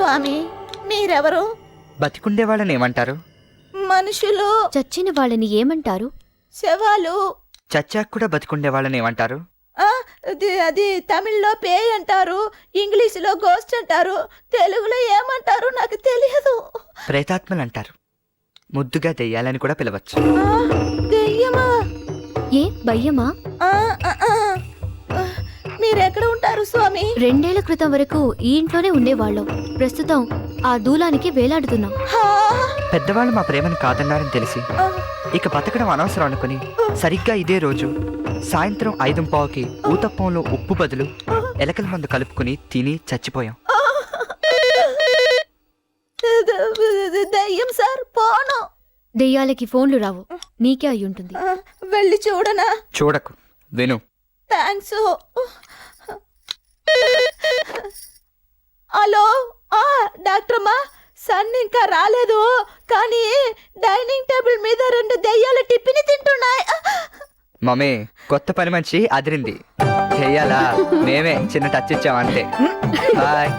స్వామి మీరెవరు? బతికుండే వాళ్ళని ఏమంటారు? మనుషులు. చచ్చిన వాళ్ళని ఏమంటారు? శవాలు. చచ్చాక కూడా బతికుండే వాళ్ళని ఏమంటారు? అది తమిళ్లో పేయ్ అంటారు, ఇంగ్లీషులో గోస్ట్ అంటారు, తెలుగులో ఏమంటారు నాకు తెలియదు. ప్రేతాత్మలు అంటారు. ముద్దుగా దెయ్యాలని కూడా పిలవచ్చు. దెయ్యమా? ఏ భయ్యమా? మీరెక్కడ ఉంటారు స్వామి? 2 ఏళ్ల క్రితం వరకు ఈ ఇంట్లోనే ఉండేవాళ్ళం. ప్రస్తుతం ఆ దూలానికి వేలాడుతున్నాం. పెద్దవాళ్ళు మా ప్రేమను కాదన్నారని తెలిసి ఇక బతకడం అనవసరం అనుకుని సరిగ్గా ఇదే రోజు సాయంత్రం 5:15కి ఊతప్పంలో ఉప్పు బదులు ఎలకల మందు కలుపుకుని తిని చచ్చిపోయాం. దయ్యం సార్ పోను. దెయ్యాలకి ఫోన్లు రావు, నీకే అయ్యుంటుంది. వెళ్ళి చూడనా? చూడకు, విను. థ్యాంక్స్. హలో, డాక్టర్ అమ్మా, సన్ ఇంకా రాలేదు, కానీ డైనింగ్ టేబుల్ మీద 2 దెయ్యాల టిఫిన్ తింటున్నాయి. మమ్మీ, కొత్త పని మంచి అదిరింది. చెయ్యాలా? మేమే చిన్న టచ్ ఇచ్చాం అంతే. బాయ్.